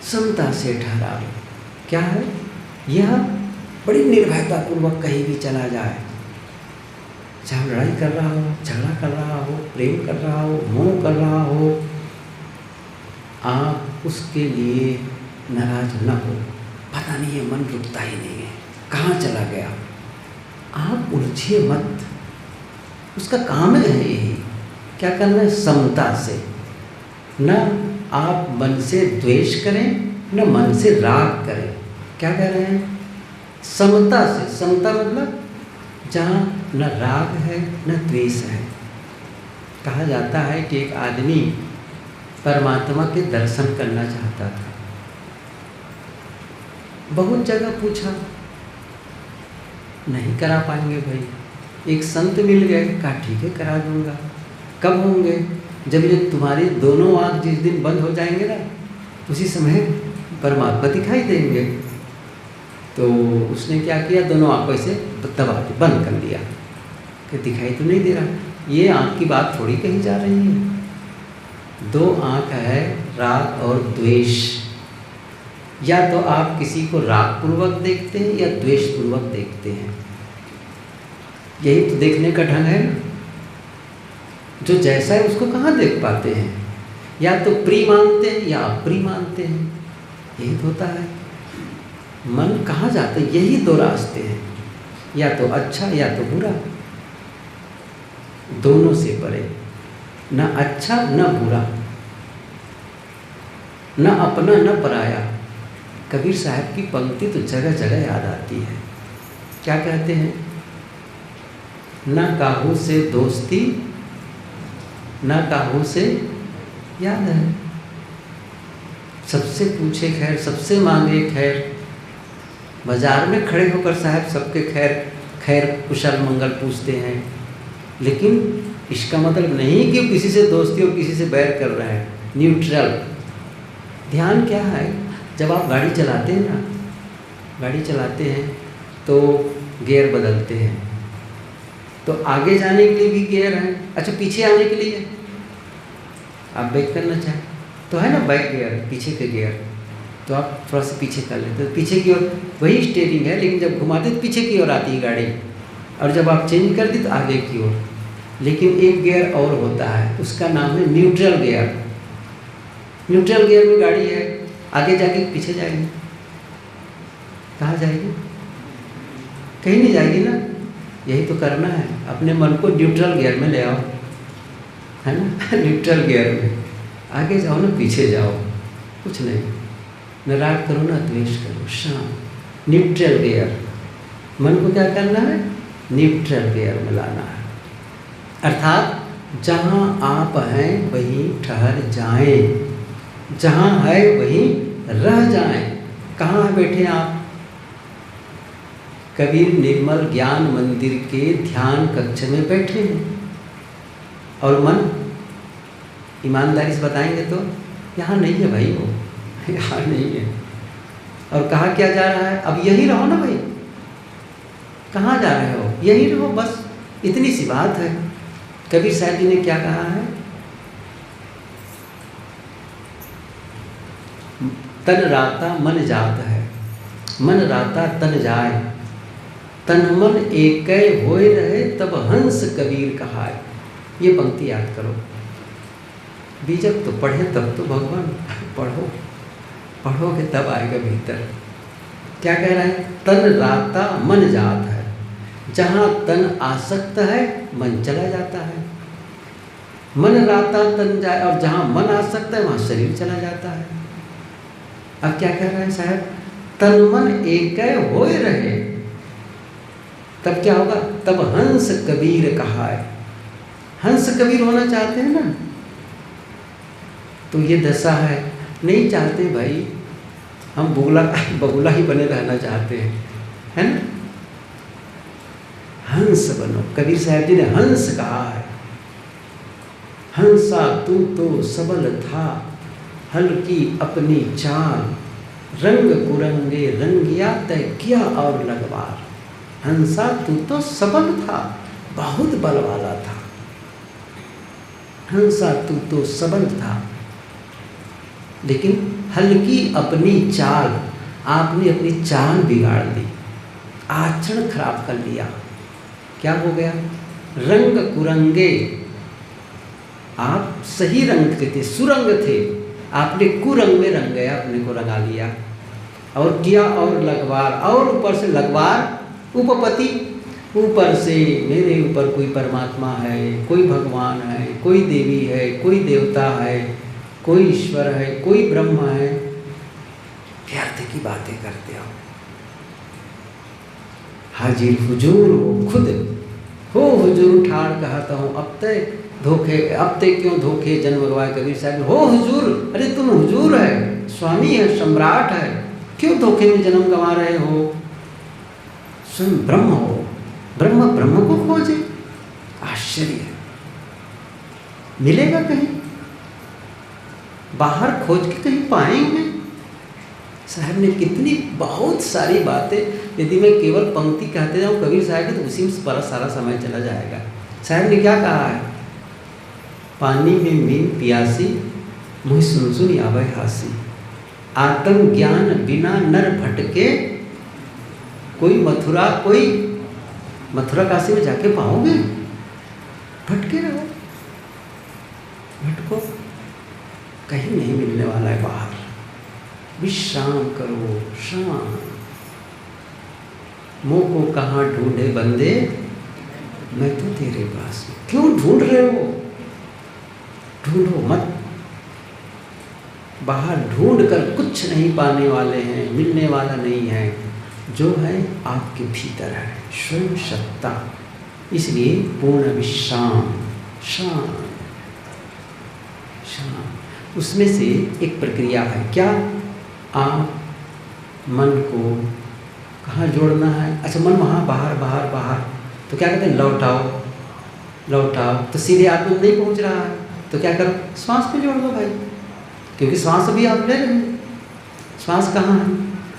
समता से ठहरावे। क्या है? यह बड़ी निर्भयता पूर्वक कहीं भी चला जाए, चाहे लड़ाई कर रहा हो, झगड़ा कर रहा हो, प्रेम कर रहा हो, मोह कर रहा हो, आप उसके लिए नाराज न हो। पता नहीं है, मन रुकता ही नहीं है, कहाँ चला गया। आप उलझिए मत, उसका काम है यही। क्या करना है? समता से। न आप मन से द्वेष करें, न मन से राग करें। क्या कह रहे हैं? समता से। समता मतलब जहाँ न राग है न द्वेष है। कहा जाता है कि एक आदमी परमात्मा के दर्शन करना चाहता था, बहुत जगह पूछा, नहीं करा पाएंगे भाई। एक संत मिल गए, कहा ठीक है करा दूंगा। कब होंगे? जब ये तुम्हारी दोनों आँख जिस दिन बंद हो जाएंगे ना, उसी समय परमात्मा दिखाई देंगे। तो उसने क्या किया, दोनों आँखों से दबा के बंद कर दिया कि दिखाई तो नहीं दे रहा। ये आँख की बात थोड़ी कही जा रही है। दो आँख है, राग और द्वेष। या तो आप किसी को राग पूर्वक देखते हैं या द्वेष पूर्वक देखते हैं। यही तो देखने का ढंग है ना। जो जैसा है उसको कहाँ देख पाते हैं? या तो प्रिय मानते हैं या अप्रिय मानते हैं, यही तो होता है। मन कहाँ जाते हैं? यही दो रास्ते हैं, या तो अच्छा या तो बुरा, दोनों से परे। न अच्छा न बुरा, न अपना न पराया। कबीर साहब की पंक्ति तो जगह जगह याद आती है। क्या कहते हैं? न काहू से दोस्ती न काहू से, याद है, सबसे पूछे खैर, सबसे मांगे खैर। बाजार में खड़े होकर साहब सबके खैर कुशल मंगल पूछते हैं, लेकिन इसका मतलब नहीं कि किसी से दोस्ती और किसी से बैर कर रहे हैं। न्यूट्रल ध्यान। क्या है? जब आप गाड़ी चलाते हैं ना, गाड़ी चलाते हैं तो गियर बदलते हैं, तो आगे जाने के लिए भी गियर है, अच्छा पीछे आने के लिए आप बैक करना चाहें तो है ना बैक गियर, पीछे के गियर, तो आप थोड़ा सा पीछे कर लेते हो, पीछे की ओर वही स्टीयरिंग है, लेकिन जब घुमाते तो पीछे की ओर आती है गाड़ी, और जब आप चेंज कर दी तो आगे की ओर। लेकिन एक गियर और होता है, उसका नाम है न्यूट्रल गियर। न्यूट्रल गियर में गाड़ी है, आगे जाके पीछे जाएगी, कहाँ जाएगी? कहीं नहीं जाएगी ना। यही तो करना है, अपने मन को न्यूट्रल गियर में ले आओ, है ना। न्यूट्रल गियर में आगे जाओ ना पीछे जाओ, कुछ नहीं, न राग करो ना द्वेष करो, शांत। न्यूट्रल गियर, मन को क्या करना है? न्यूट्रल गियर में लाना है। अर्थात जहाँ आप हैं वहीं ठहर जाएं, जहाँ है वहीं रह जाएं। कहाँ है बैठे आप? कबीर निर्मल ज्ञान मंदिर के ध्यान कक्ष में बैठे हैं, और मन ईमानदारी से बताएंगे तो यहाँ नहीं है भाई, वो यहाँ नहीं है। और कहा क्या जा रहा है? अब यही रहो ना भाई, कहाँ जा रहे हो? यही रहो बस, इतनी सी बात है। कबीर साहब जी ने क्या कहा है? तन राता मन जात है, मन राता तन जाए, तन मन एक होए रहे तब हंस कबीर कहाए। ये पंक्ति याद करो। बीजक तो पढ़े तब तो भगवान, पढ़ो, पढ़ोगे तब आएगा भीतर। क्या कह रहा है? तन राता मन जात है, जहाँ तन आसक्त है मन चला जाता है। मन राता तन जाए, और जहाँ मन आसक्त है वहाँ शरीर चला जाता है। अब क्या कह रहा है साहब? तन मन एक होए रहे, तब क्या होगा? तब हंस कबीर कहाए। हंस कबीर होना चाहते हैं ना, तो ये दशा है। नहीं चाहते भाई, हम बगुला ही बने रहना चाहते हैं, है ना। हंस बनो, कबीर साहब जी ने हंस कहा है। हंसा तू तो सबल था, हल्की अपनी चाल, रंग कुरंगे रंगिया तय किया और लगवार। हंसा तू तो सबल था, बहुत बल वाला था। हंसा तू तो सबल था, लेकिन हल्की अपनी चाल, आपने अपनी चाल बिगाड़ दी, आचरण खराब कर लिया। क्या हो गया? रंग कुरंगे, आप सही रंग के थे, सुरंग थे, आपने कुरंग में रंग गया, अपने को रंगा लिया। और किया और लगवार, और ऊपर से लगवार, उपपति, ऊपर से मेरे ऊपर कोई परमात्मा है, कोई भगवान है, कोई देवी है, कोई देवता है, कोई ईश्वर है, कोई ब्रह्म है। व्यर्थ की बातें करते हो। हाजिर हुजूर हो हुजूर ठाड़ कहता हूँ, अब तक धोखे, अब तक क्यों धोखे जन्म गवाए। कबीर साहब, हो हुजूर, अरे तुम हुजूर है, स्वामी है, सम्राट है, क्यों धोखे में जन्म गंवा रहे हो? स्वयं ब्रह्म हो, ब्रह्म को खोजे। आश्चर्य है, मिलेगा कहीं? बाहर खोज के कहीं पाएंगे? साहब ने कितनी बहुत सारी बातें, यदि मैं केवल पंक्ति कहते जाऊँ कबीर साहब की, तो उसी में बड़ा सारा समय चला जाएगा। साहब ने क्या कहा है? पानी में मीन प्यासी, मुँह सुन सुन आवे हासी। आत्म ज्ञान बिना नर भटके, कोई मथुरा काशी में जाके पाओगे? भटके रहो, भटको, कहीं नहीं मिलने वाला है बाहर। विश्राम करो, शाम। मोह को कहाँ ढूंढे बंदे, मैं तो तेरे पास। क्यों ढूंढ रहे हो? ढूंढो मत। बाहर ढूंढ कर कुछ नहीं पाने वाले हैं, मिलने वाला नहीं है। जो है आपके भीतर है, स्वयं सत्ता। इसलिए पूर्ण विश्राम, शाम। उसमें से एक प्रक्रिया है। क्या? आप मन को कहाँ जोड़ना है? अच्छा, मन वहाँ बाहर, तो क्या कहते हैं? लौटाओ। तो सीधे आत्मा में नहीं पहुँच रहा है, तो क्या करो? श्वास पे जोड़ दो भाई, क्योंकि श्वास अभी आप ले रहे हैं। श्वास कहाँ है?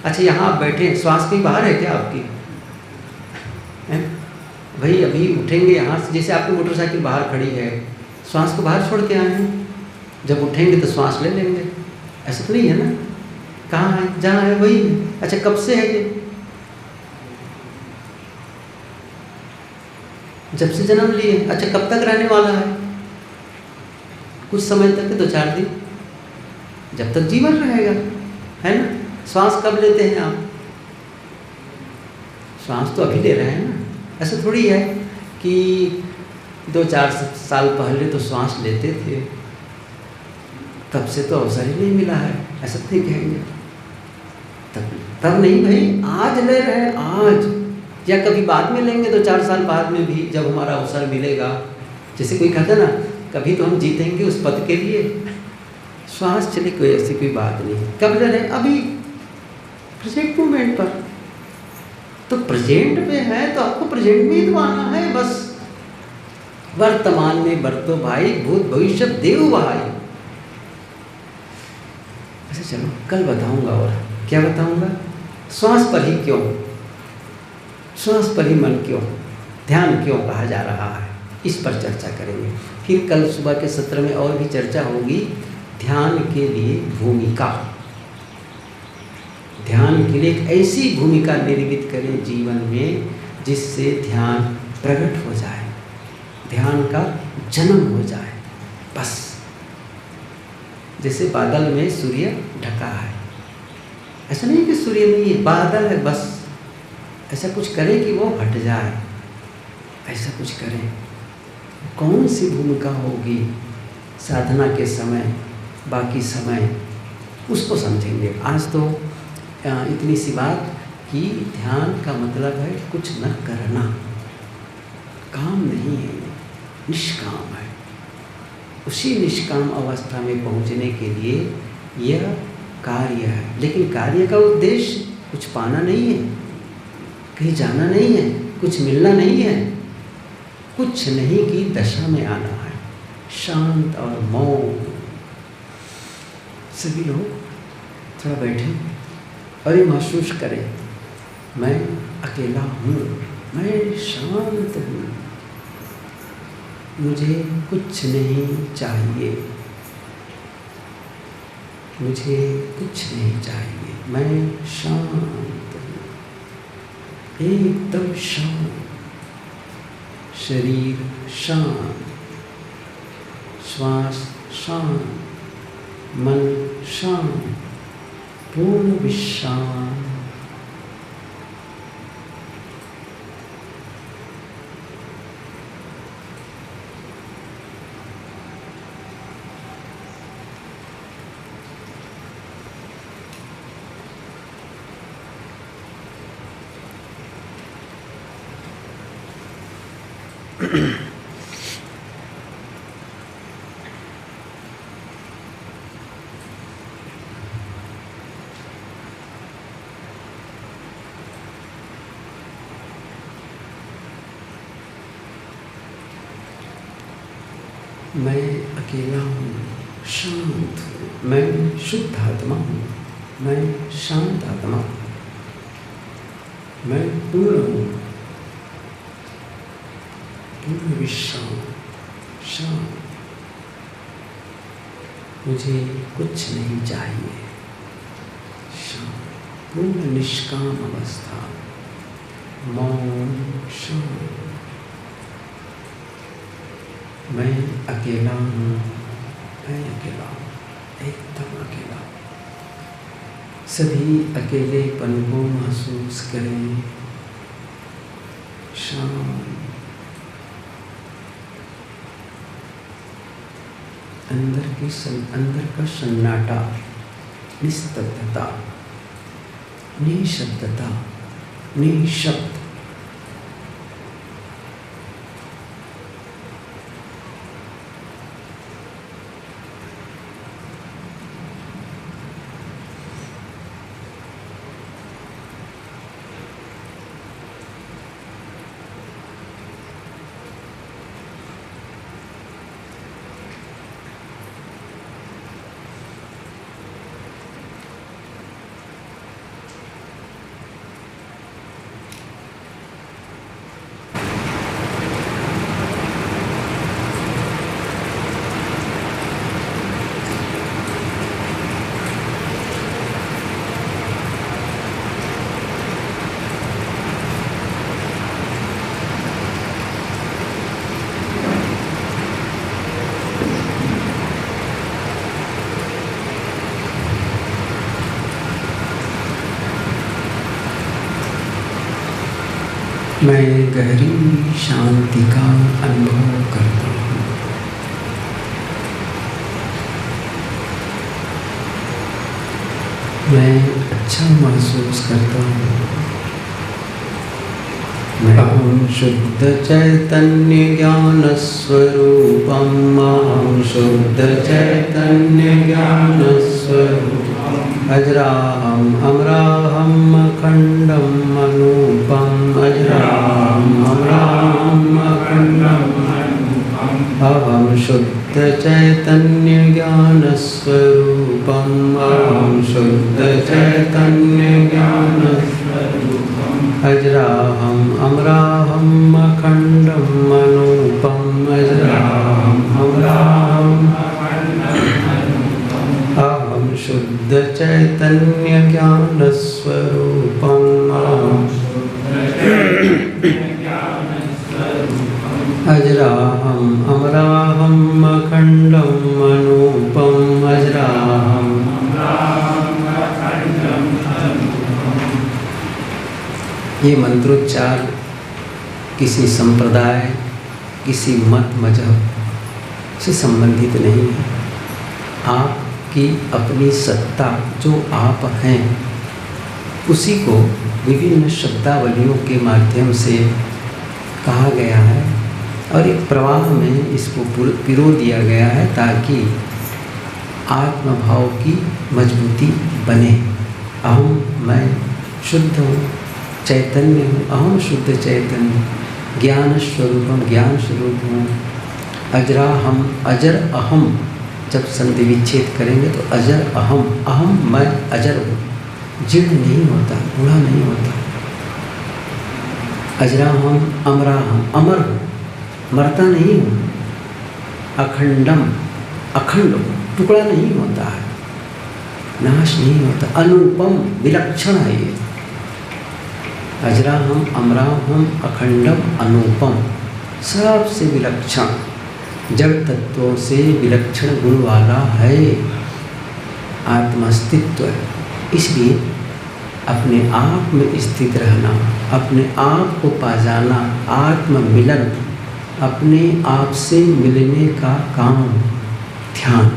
अच्छा, यहाँ आप बैठे हैं, श्वास कहीं बाहर है क्या आपकी? भाई अभी उठेंगे यहाँ से, जैसे आपकी मोटरसाइकिल बाहर खड़ी है, श्वास को बाहर छोड़ के आए हैं, जब उठेंगे तो श्वास ले लेंगे। ऐसा तो नहीं है ना? कहाँ है? जहाँ है वही है। अच्छा, कब से है ये? जब से जन्म लिए। अच्छा, कब तक रहने वाला है? कुछ समय तक, 2-4 दिन, जब तक जीवन रहेगा, है ना। श्वास कब लेते हैं आप? श्वास तो अभी ले रहे हैं ना। ऐसा थोड़ी है कि 2-4 साल पहले तो श्वास लेते थे, तब से तो अवसर ही नहीं मिला है, ऐसा नहीं कहेंगे। तब नहीं भाई, आज ले रहे हैं, आज, या कभी बाद में लेंगे 2-4 साल बाद में भी, जब हमारा अवसर मिलेगा। जैसे कोई कहता ना, कभी तो हम जीतेंगे उस पद के लिए। श्वास चले, कोई ऐसी कोई बात नहीं। कब ले रहे हैं? अभी, प्रेजेंट मोमेंट पर। तो प्रेजेंट में है तो आपको प्रेजेंट में ही तो आना है बस। वर्तमान में बरतो भाई, भूत भविष्य देव भाई। अच्छा चलो, कल बताऊंगा। और क्या बताऊंगा? श्वास पर ही क्यों, श्वास पर ही मन क्यों, ध्यान क्यों कहा जा रहा है, इस पर चर्चा करेंगे। फिर कल सुबह के सत्र में और भी चर्चा होगी। ध्यान के लिए भूमिका, ध्यान के लिए एक ऐसी भूमिका निर्मित करें जीवन में जिससे ध्यान प्रकट हो जाए, ध्यान का जन्म हो जाए। बस जैसे बादल में सूर्य ढका है, ऐसा नहीं कि सूर्य नहीं है, बादल है बस। ऐसा कुछ करें कि वो हट जाए, ऐसा कुछ करें। कौन सी भूमिका होगी साधना के समय, बाकी समय उसको समझेंगे। आज तो इतनी सी बात कि ध्यान का मतलब है कुछ न करना, काम नहीं है, निष्काम है। उसी निष्काम अवस्था में पहुंचने के लिए यह कार्य है। लेकिन कार्य का उद्देश्य कुछ पाना नहीं है, कहीं जाना नहीं है, कुछ मिलना नहीं है, कुछ नहीं की दशा में आना है, शांत और मौन। सभी लोग थोड़ा बैठे और ये महसूस करें, मैं अकेला हूँ, मैं शांत हूँ, मुझे कुछ नहीं चाहिए, मुझे कुछ नहीं चाहिए, मैं शांत हूँ, एकदम शांत, शरीर शांत, श्वास शांत, मन शांत, पूर्ण विश्राम। मैं अकेला हूँ, शांत हूँ, मैं शुद्ध आत्मा हूँ, मैं शांत आत्मा हूँ, मैं पूर्ण हूँ, पूर्ण विश्राम, शांत, मुझे कुछ नहीं चाहिए, शांत, पूर्ण निष्काम अवस्था, मौन, शांत। मैं अकेला हूँ, मैं अकेला हूँ, एकदम अकेला। सभी अकेलेपन को महसूस करें, शांत, अंदर का सन्नाटा, निस्तब्धता, निशब्दता, निशब्द। मैं गहरी शांति का अनुभव करता हूँ। मैं अच्छा महसूस करता हूँ। अहं शुद्ध चैतन्य ज्ञान स्वरूपम्, अहं शुद्ध चैतन्य ज्ञान स्वरूपम्, अजराहम् अमराहम् अखण्डम् अनूपम्, अजराहम् अमराहम् अखण्डम् अनूपम्। अहं शुद्ध चैतन्य ज्ञान स्वरूपम्, अहं शुद्ध चैतन्य ज्ञान स्वरूपम्, अजराहम् अमराहम् अखण्डम् अनूपम्, अजराहम् अमराहम् अखण्डम् अनूपम्। अहं शुद्ध चैतन्य ज्ञान स्वरूपम्, अजराहम् अमराहम् अखण्डम् अनूपम्, अजराहम् अमराहम् अखण्डम् अनूपम्। ये मंत्रोच्चार किसी संप्रदाय, किसी मत मजहब से संबंधित नहीं है। आपकी अपनी सत्ता जो आप हैं, उसी को विभिन्न शब्दावलियों के माध्यम से कहा गया है और एक प्रवाह में इसको पिरो दिया गया है ताकि आत्मभाव की मजबूती बने। अहम मैं शुद्ध हूँ, चैतन्य हूँ, अहम शुद्ध चैतन्य, ज्ञान स्वरूपम ज्ञान स्वरूप हूँ, अजरा हम अजर अहम। जब संधि विच्छेद करेंगे तो अजर अहम, अहम मैं अजर हूँ, जीर्ण नहीं होता, बूढ़ा नहीं होता। अजरा हम अमरा हम, अमर हूँ, मरता नहीं हूँ। अखंडम अखंड हूँ, टुकड़ा नहीं होता है, नाश नहीं होता। अनुपम विलक्षण है ये। अजरा हम अमरा हम अखंडम अनुपम, सबसे विलक्षण, जड़ तत्वों से विलक्षण गुण वाला है, आत्मस्तित्व है। इसलिए अपने आप में स्थित रहना, अपने आप को पा जाना, आत्म मिलन, अपने आप से मिलने का काम ध्यान।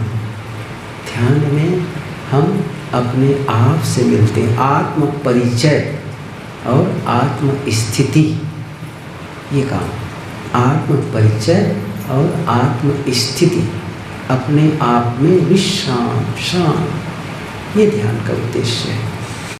ध्यान में हम अपने आप से मिलते हैं, आत्म परिचय और आत्म स्थिति, ये काम। आत्म परिचय और आत्म स्थिति, अपने आप में विश्राम शांत, ये ध्यान का उद्देश्य है।